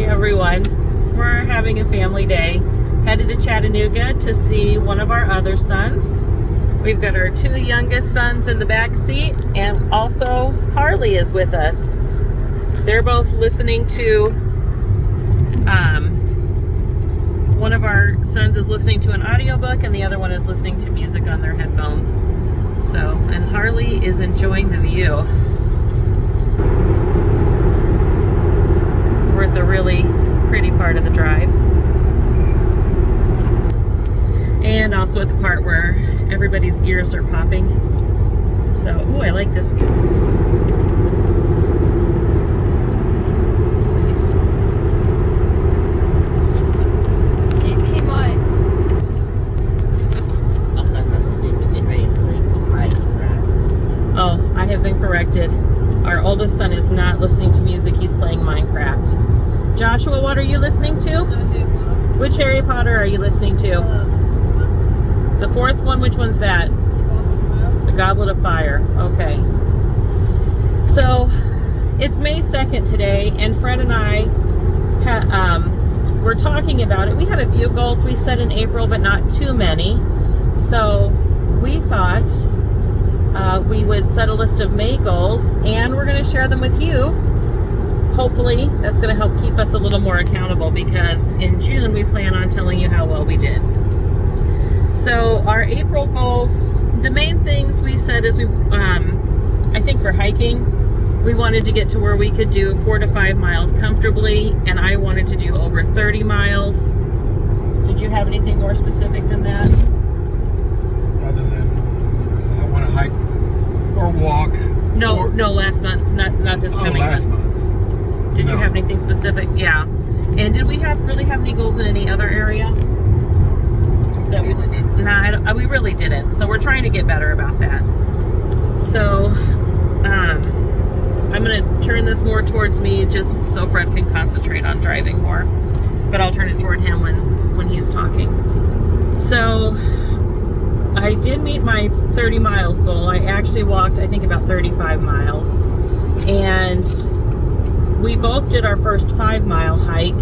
everyone. We're having a family day. Headed to Chattanooga to see one of our other sons. We've got our two youngest sons in the back seat, and also Harley is with us. They're both listening to, one of our sons is listening to an audiobook and the other one is listening to music on their headphones. So, and Harley is enjoying the view. We're at the really pretty part of the drive. And also at the part where everybody's ears are popping. So, ooh, I like this view. Hey, Mike. Oh, I have been corrected. Our oldest son is not listening to music, he's playing Minecraft. Joshua, what are you listening to? Which Harry Potter are you listening to? The fourth one, which one's that? The Goblet of Fire. Okay. So, it's May 2nd today, and Fred and I we're talking about it. We had a few goals we set in April, but not too many. So, we thought we would set a list of May goals, and we're going to share them with you. Hopefully, that's going to help keep us a little more accountable, because in June, we plan on telling you how well we did. So our April goals, the main things we said is I think for hiking, we wanted to get to where we could do 4 to 5 miles comfortably, and I wanted to do over 30 miles. Did you have anything more specific than that? Other than I want to hike or walk. No, last month, not this coming last month. Did you have anything specific? Yeah. And did we really have any goals in any other area? We really didn't. So we're trying to get better about that. So I'm going to turn this more towards me just so Fred can concentrate on driving more. But I'll turn it toward him when he's talking. So I did meet my 30 miles goal. I actually walked, I think, about 35 miles. And we both did our first 5-mile hike.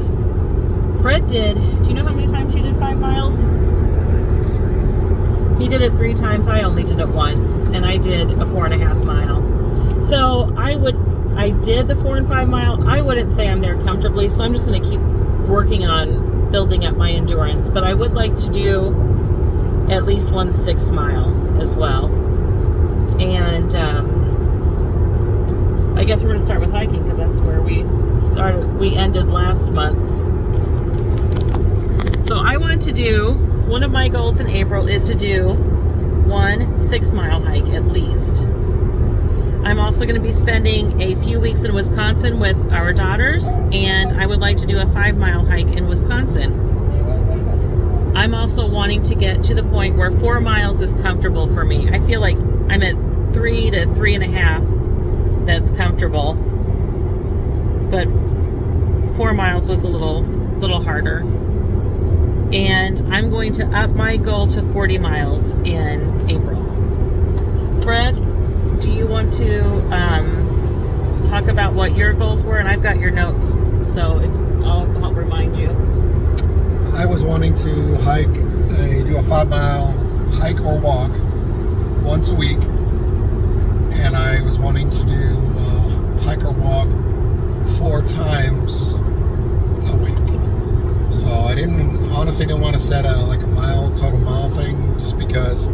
Fred did, do you know how many times you did 5 miles? He did it 3 times. I only did it once, and I did a 4.5 mile. So I did the 4 and 5 mile. I wouldn't say I'm there comfortably, so I'm just going to keep working on building up my endurance. But I would like to do at least one 6 mile as well. And I guess we're going to start with hiking because that's where we started. We ended last month's. So I want to do. One of my goals in April is to do one 6-mile hike at least. I'm also going to be spending a few weeks in Wisconsin with our daughters, and I would like to do a 5-mile hike in Wisconsin. I'm also wanting to get to the point where 4 miles is comfortable for me. I feel like I'm at 3 to 3.5 that's comfortable, but 4 miles was a little harder. And I'm going to up my goal to 40 miles in April. Fred, do you want to talk about what your goals were? And I've got your notes, so I'll remind you. I was wanting to do a 5-mile hike or walk once a week. And I was wanting to do hike or walk 4 times a week. So I honestly didn't want to set a total mile thing, just because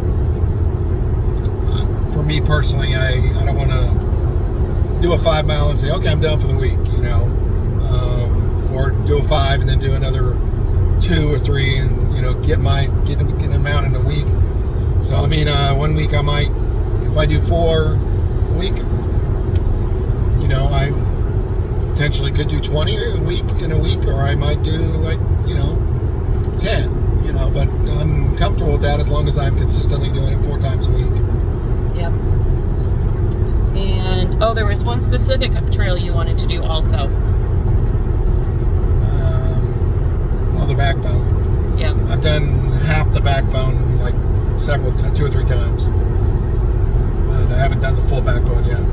for me personally, I don't want to do a 5 mile and say, okay, I'm done for the week, or do a 5 and then do another 2 or 3 and get an amount in a week. So I mean, 1 week I might, if I do 4 a week, I potentially could do 20 in a week, or I might do 10, but I'm comfortable with that as long as I'm consistently doing it 4 times a week. Yep. And there was one specific trail you wanted to do also. The backbone. Yep. I've done half the backbone 2 or 3 times, but I haven't done the full backbone yet.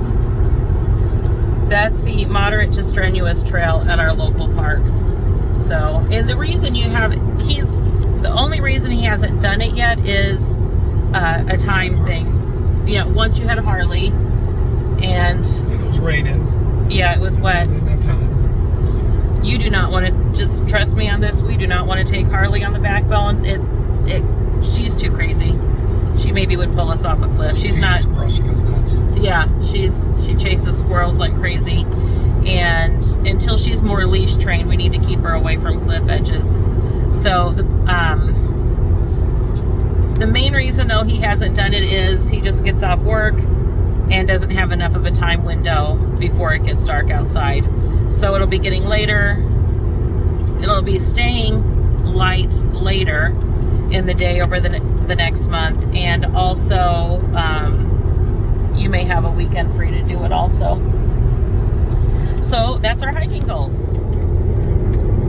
That's the moderate to strenuous trail at our local park. So, and the reason the only reason he hasn't done it yet is a time thing. Yeah, once you had a Harley, and it was raining. Yeah, it was wet. I didn't have time. You do not want to, just trust me on this, we do not want to take Harley on the backbone. She's too crazy. She maybe would pull us off a cliff. She's not. Squirrel, she goes nuts. Yeah, she chases squirrels like crazy, and until she's more leash trained, we need to keep her away from cliff edges. So the main reason though he hasn't done it is he just gets off work and doesn't have enough of a time window before it gets dark outside. So it'll be getting later. It'll be staying light later in the day over the next month, and also you may have a weekend free to do it also. So that's our hiking goals.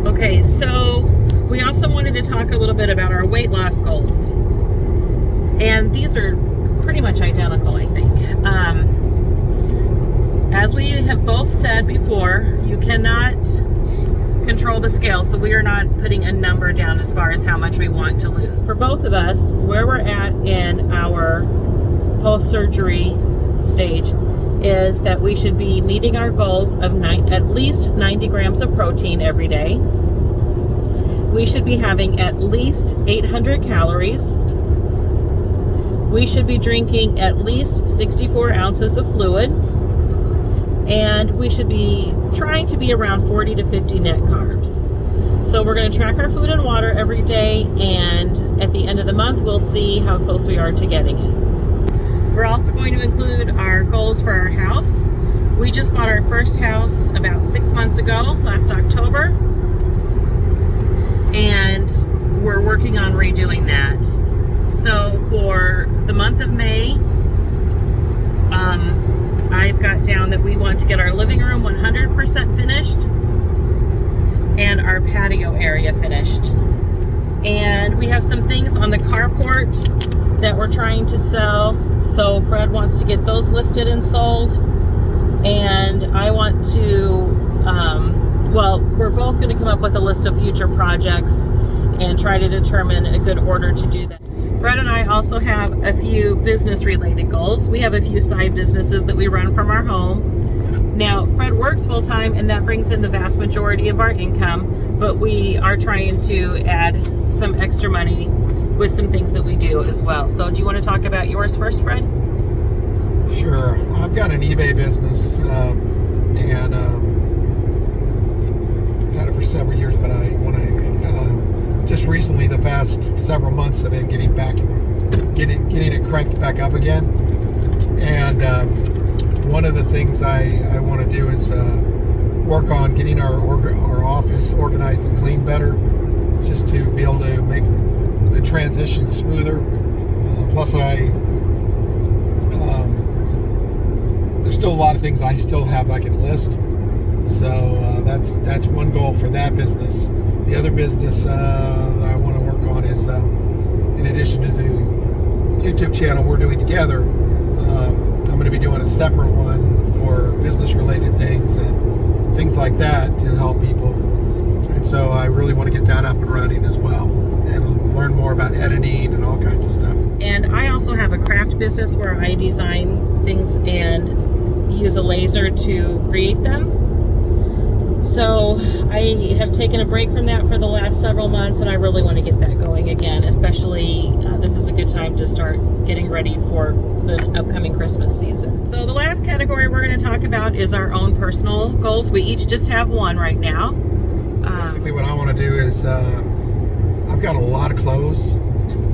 Okay, so we also wanted to talk a little bit about our weight loss goals, and these are pretty much identical, I think. As we have both said before, you cannot control the scale, so we are not putting a number down as far as how much we want to lose. For both of us, where we're at in our post-surgery stage is that we should be meeting our goals of at least 90 grams of protein every day. We should be having at least 800 calories. We should be drinking at least 64 ounces of fluid. And we should be trying to be around 40 to 50 net carbs. So we're going to track our food and water every day, and at the end of the month we'll see how close we are to getting it. We're also going to include our goals for our house. We just bought our first house about 6 months ago, last October, and we're working on redoing that. So for the month of May, I've got down that we want to get our living room 100% finished and our patio area finished. And we have some things on the carport that we're trying to sell. So Fred wants to get those listed and sold. And I want to, we're both going to come up with a list of future projects and try to determine a good order to do that. Fred and I also have a few business-related goals. We have a few side businesses that we run from our home. Now, Fred works full-time, and that brings in the vast majority of our income, but we are trying to add some extra money with some things that we do as well. So do you want to talk about yours first, Fred? Sure. I've got an eBay business, and had it for several years, but I want to just recently, the past several months, I've been getting it cranked back up again. And one of the things I want to do is work on getting our office organized and cleaned better, just to be able to make the transition smoother. Plus, there's still a lot of things I still have I can list. So that's one goal for that business. The other business that I want to work on is, in addition to the YouTube channel we're doing together, I'm going to be doing a separate one for business-related things and things like that to help people. And so I really want to get that up and running as well, and learn more about editing and all kinds of stuff. And I also have a craft business where I design things and use a laser to create them. So I have taken a break from that for the last several months, and I really want to get that going again, especially this is a good time to start getting ready for the upcoming Christmas season. So the last category we're going to talk about is our own personal goals. We each just have one right now. Basically what I want to do is, I've got a lot of clothes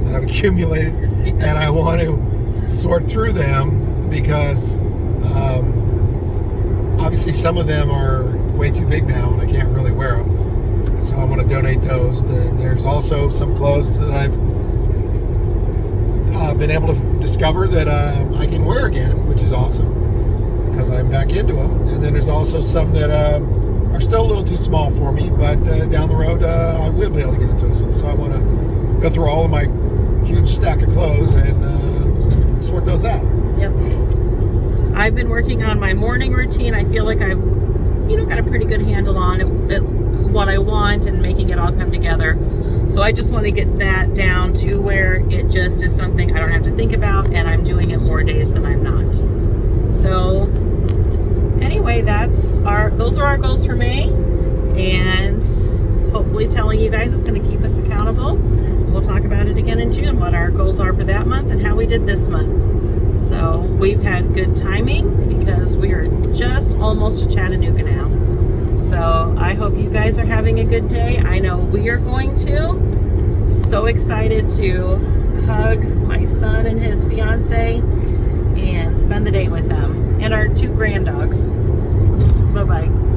that I've accumulated, yes. And I want to sort through them because obviously some of them are way too big now and I can't really wear them, so I want to donate those. There's also some clothes that I've been able to discover that I can wear again, which is awesome because I'm back into them. And then there's also some that are still a little too small for me, but down the road I will be able to get into them. So I want to go through all of my huge stack of clothes and sort those out. Yep. I've been working on my morning routine. I feel like I've got a pretty good handle on what I want and making it all come together. So I just want to get that down to where it just is something I don't have to think about, and I'm doing it more days than I'm not. So anyway, those are our goals for May, and hopefully telling you guys is going to keep us accountable. We'll talk about it again in June, what our goals are for that month and how we did this month. So we've had good timing because we are just almost to Chattanooga now. So I hope you guys are having a good day. I know we are going to. So excited to hug my son and his fiance and spend the day with them and our 2 grand dogs. Bye-bye.